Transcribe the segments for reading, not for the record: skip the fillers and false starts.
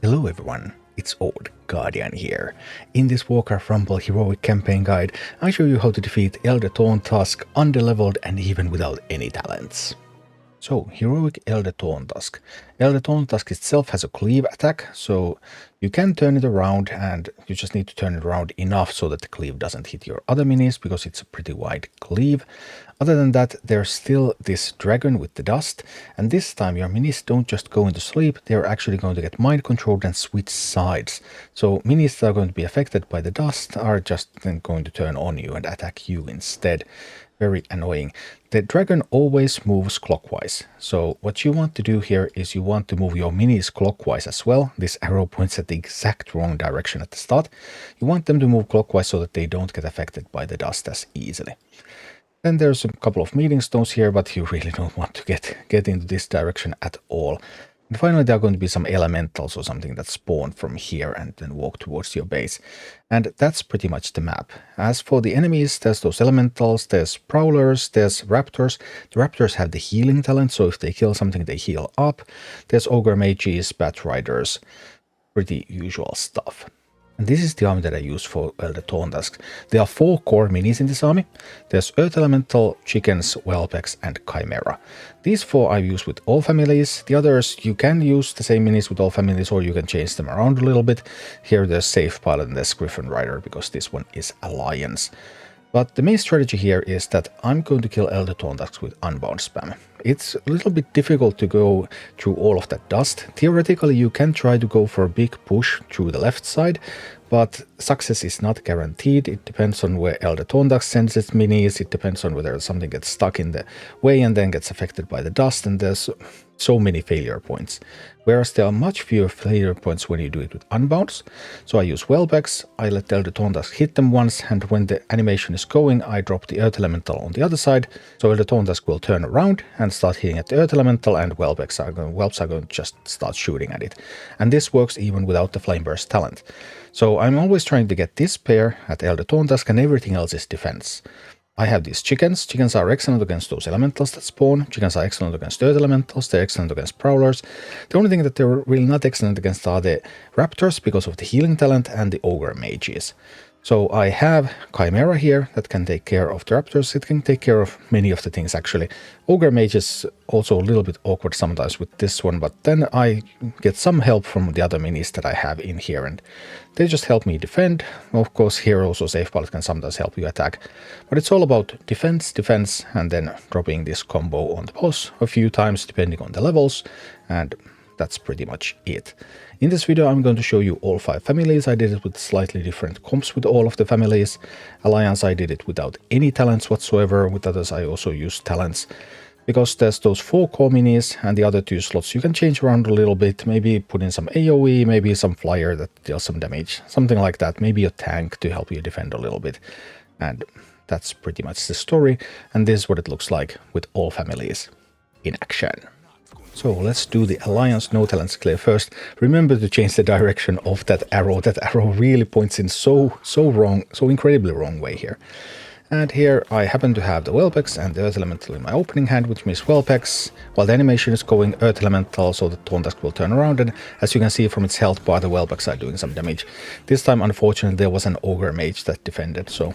Hello everyone, it's Old Guardian here. In this Warcraft Rumble HEROIC campaign guide, I show you how to defeat Elder Torntusk underleveled and even without any talents. So, Heroic Elder Torntusk. Elder Torntusk itself has a cleave attack, so you can turn it around, and you just need to turn it around enough so that the cleave doesn't hit your other minis, because it's a pretty wide cleave. Other than that, there's still this dragon with the dust, and this time your minis don't just go into sleep, they're actually going to get mind controlled and switch sides. So minis that are going to be affected by the dust are just then going to turn on you and attack you instead. Very annoying. The dragon always moves clockwise, so what you want to do here is you want to move your minis clockwise as well. This arrow points at the exact wrong direction at the start. You want them to move clockwise so that they don't get affected by the dust as easily. Then there's a couple of meeting stones here, but you really don't want to get into this direction at all. And finally, there are going to be some elementals or something that spawn from here and then walk towards your base. And that's pretty much the map. As for the enemies, there's those elementals, there's prowlers, there's raptors. The raptors have the healing talent, so if they kill something, they heal up. There's ogre mages, bat riders, pretty usual stuff. And this is the army that I use for Elder Torntusk. There are 4 core minis in this army. There's Earth Elemental, Chickens, Whelp Eggs, and Chimera. These 4 I use with all families. The others, you can use the same minis with all families, or you can change them around a little bit. Here there's Safe Pilot and there's Griffin Rider, because this one is Alliance. But the main strategy here is that I'm going to kill Elder Torntusk with Unbound spam. It's a little bit difficult to go through all of that dust. Theoretically, you can try to go for a big push through the left side, but success is not guaranteed. It depends on where Elder Torntusk sends its minis, it depends on whether something gets stuck in the way and then gets affected by the dust, and there's so many failure points. Whereas there are much fewer failure points when you do it with unbounds. So I use Whelp Eggs, I let Elder Torntusk hit them once, and when the animation is going, I drop the Earth Elemental on the other side, so Elder Torntusk will turn around and start hitting at the Earth Elemental, and Whelps are going to just start shooting at it. And this works even without the Flame Burst talent. So I'm always trying to get this pair at Elder Torntusk, and everything else is defense. I have these chickens. Chickens are excellent against those elementals that spawn. Chickens are excellent against earth elementals. They're excellent against prowlers. The only thing that they're really not excellent against are the raptors, because of the healing talent, and the ogre mages. So I have Chimera here that can take care of the raptors. It can take care of many of the things actually. Ogre mage is also a little bit awkward sometimes with this one, but then I get some help from the other minis that I have in here, and they just help me defend. Of course, here also Safe Pilot can sometimes help you attack. But it's all about defense, defense, and then dropping this combo on the boss a few times depending on the levels, and that's pretty much it. In this video I'm going to show you all 5 families. I did it with slightly different comps with all of the families. Alliance I did it without any talents whatsoever. With others I also used talents. Because there's those 4 core minis, and the other 2 slots you can change around a little bit. Maybe put in some AoE, maybe some flyer that deals some damage. Something like that. Maybe a tank to help you defend a little bit. And that's pretty much the story. And this is what it looks like with all families in action. So let's do the Alliance no talents clear first. Remember to change the direction of that arrow. That arrow really points in so incredibly wrong way here. And here I happen to have the Whelp Eggs and the Earth Elemental in my opening hand, which means Whelp Eggs. While the animation is going, Earth Elemental, so the Torntusk will turn around, and as you can see from its health bar, the Whelp Eggs are doing some damage. This time, unfortunately, there was an ogre mage that defended, so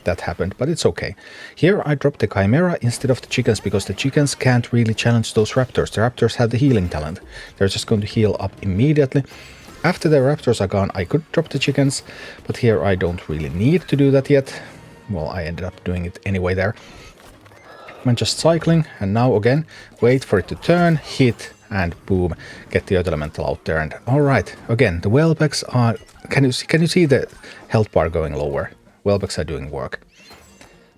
that happened, but it's okay. Here I dropped the Chimera instead of the chickens, because the chickens can't really challenge those raptors. The raptors have the healing talent. They're just going to heal up immediately. After the raptors are gone, I could drop the chickens, but here I don't really need to do that yet. Well, I ended up doing it anyway there. I'm just cycling, and now again, wait for it to turn, hit, and boom, get the Earth Elemental out there. And alright, again, the Whelp Eggs are... Can you see the health bar going lower? Whelp Eggs are doing work.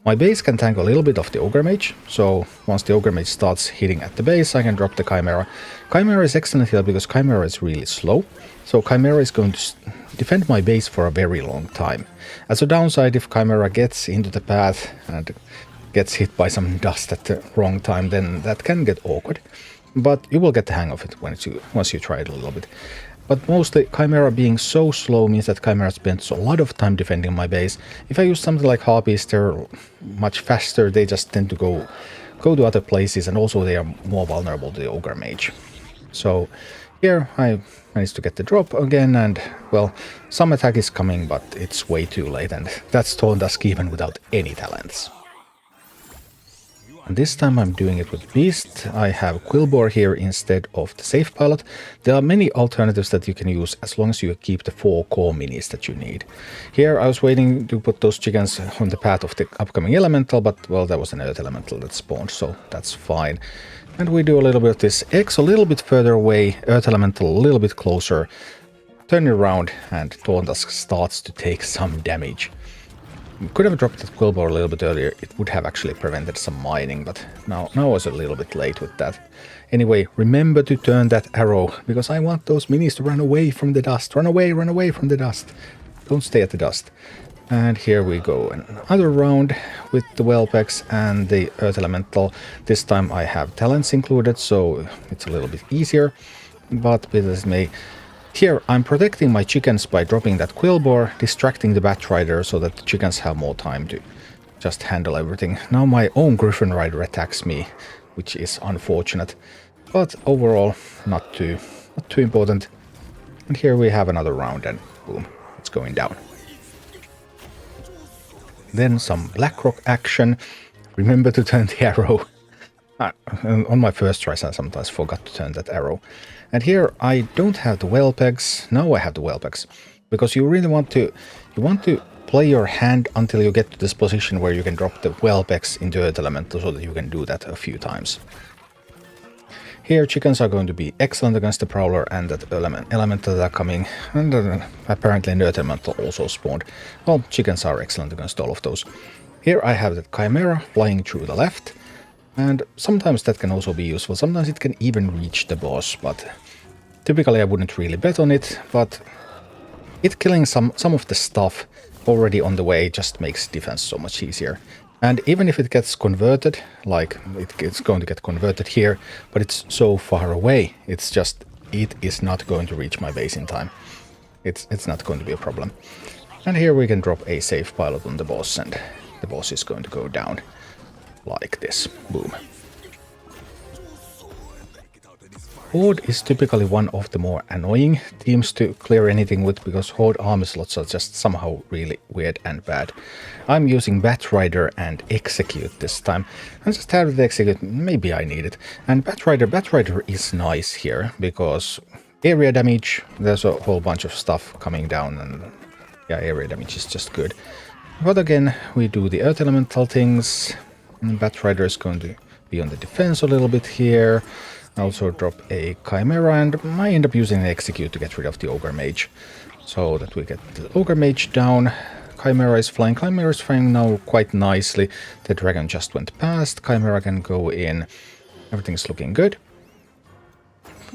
My base can tank a little bit of the ogre mage, so once the ogre mage starts hitting at the base, I can drop the Chimera. Chimera is excellent here because Chimera is really slow, so Chimera is going to defend my base for a very long time. As a downside, if Chimera gets into the path and gets hit by some dust at the wrong time, then that can get awkward. But you will get the hang of it once you try it a little bit. But mostly, Chimera being so slow means that Chimera spends a lot of time defending my base. If I use something like Harpies, they're much faster, they just tend to go to other places, and also they are more vulnerable to the Ogre Mage. So Here I managed to get the drop again, and well, some attack is coming, but it's way too late, and that's Torntusk even without any talents. And this time I'm doing it with Beast. I have Quillbore here instead of the Safe Pilot. There are many alternatives that you can use as long as you keep the 4 core minis that you need. Here I was waiting to put those chickens on the path of the upcoming elemental, but well, there was an earth elemental that spawned, so that's fine. And we do a little bit of this X a little bit further away, earth elemental a little bit closer. Turn it around and Torntusk starts to take some damage. We could have dropped that Quillbore a little bit earlier. It would have actually prevented some mining, but now I was a little bit late with that. Anyway, remember to turn that arrow, because I want those minis to run away from the dust. Run away from the dust. Don't stay at the dust. And here we go. Another round with the Whelp Eggs and the Earth Elemental. This time I have talents included, so it's a little bit easier. But be as may. Here, I'm protecting my chickens by dropping that Quillbore, distracting the Bat Rider so that the chickens have more time to just handle everything. Now my own Griffin Rider attacks me, which is unfortunate. But overall, not too important. And here we have another round and boom, it's going down. Then some Blackrock action. Remember to turn the arrow. On my first try, I sometimes forgot to turn that arrow. And here I don't have the Whelp Eggs. Now I have the Whelp Eggs. Because you really want to play your hand until you get to this position where you can drop the Whelp Eggs into Earth Elemental so that you can do that a few times. Here chickens are going to be excellent against the Prowler and that Elemental that are coming. And apparently an Earth Elemental also spawned. Well, chickens are excellent against all of those. Here I have the Chimera flying through the left. And sometimes that can also be useful. Sometimes it can even reach the boss, but typically I wouldn't really bet on it. But it killing some of the stuff already on the way just makes defense so much easier. And even if it gets converted, like it's going to get converted here, but it's so far away, it is not going to reach my base in time. It's not going to be a problem. And here we can drop a Safe Pilot on the boss, and the boss is going to go down. Like this. Boom. Horde is typically one of the more annoying teams to clear anything with, because Horde army slots are just somehow really weird and bad. I'm using Bat Rider and Execute this time. I just have the Execute, maybe I need it. And Bat Rider is nice here, because area damage, there's a whole bunch of stuff coming down, and yeah, area damage is just good. But again, we do the Earth Elemental things. Bat Rider is going to be on the defense a little bit here. I also drop a Chimera, and I end up using the Execute to get rid of the Ogre Mage. So that we get the Ogre Mage down. Chimera is flying. Chimera is flying now quite nicely. The dragon just went past. Chimera can go in. Everything's looking good.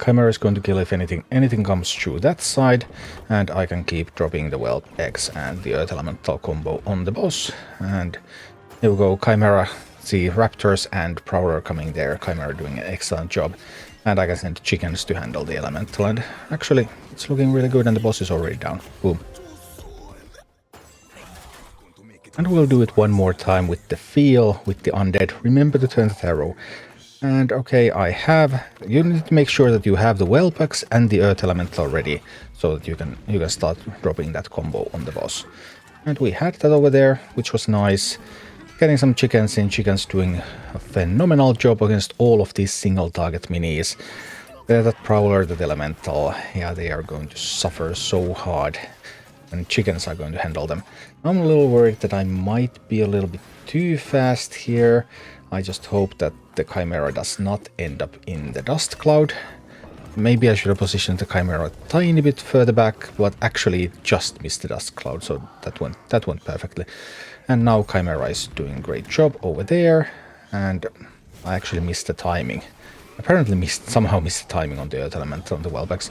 Chimera is going to kill if anything comes through that side. And I can keep dropping the Whelp Eggs and the Earth Elemental combo on the boss. And here we go, Chimera. See Raptors and Prowler coming there. Chimera doing an excellent job. And I can send chickens to handle the Elemental. And actually, it's looking really good, and the boss is already down. Boom. And we'll do it one more time with the feel, with the Undead. Remember to turn the arrow. And okay, you need to make sure that you have the Whelp Eggs and the Earth Elemental ready, so that you can start dropping that combo on the boss. And we had that over there, which was nice. Getting some chickens in, chickens doing a phenomenal job against all of these single target minis. That Prowler, that Elemental, yeah, they are going to suffer so hard. And chickens are going to handle them. I'm a little worried that I might be a little bit too fast here. I just hope that the Chimera does not end up in the dust cloud. Maybe I should have positioned the Chimera a tiny bit further back, but actually it just missed the dust cloud, so that went perfectly. And now Chimera is doing a great job over there, and I actually missed the timing. Apparently somehow missed the timing on the Earth Elemental on the Whelp Eggs,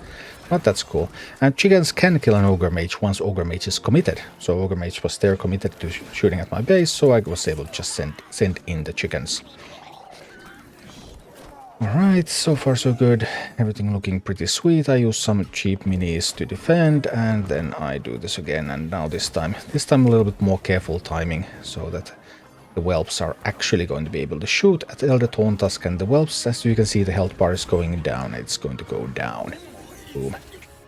but that's cool. And chickens can kill an Ogre Mage once Ogre Mage is committed. So Ogre Mage was there committed to shooting at my base, so I was able to just send in the chickens. Alright, so far so good. Everything looking pretty sweet. I use some cheap minis to defend, and then I do this again, and now this time a little bit more careful timing, so that the whelps are actually going to be able to shoot at Elder Torntusk, and the whelps, as you can see, the health bar is going down. It's going to go down. Boom.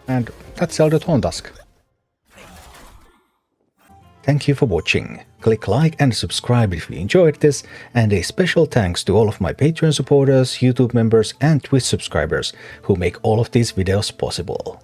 And that's Elder Torntusk. Thank you for watching. Click like and subscribe if you enjoyed this, and a special thanks to all of my Patreon supporters, YouTube members and Twitch subscribers who make all of these videos possible.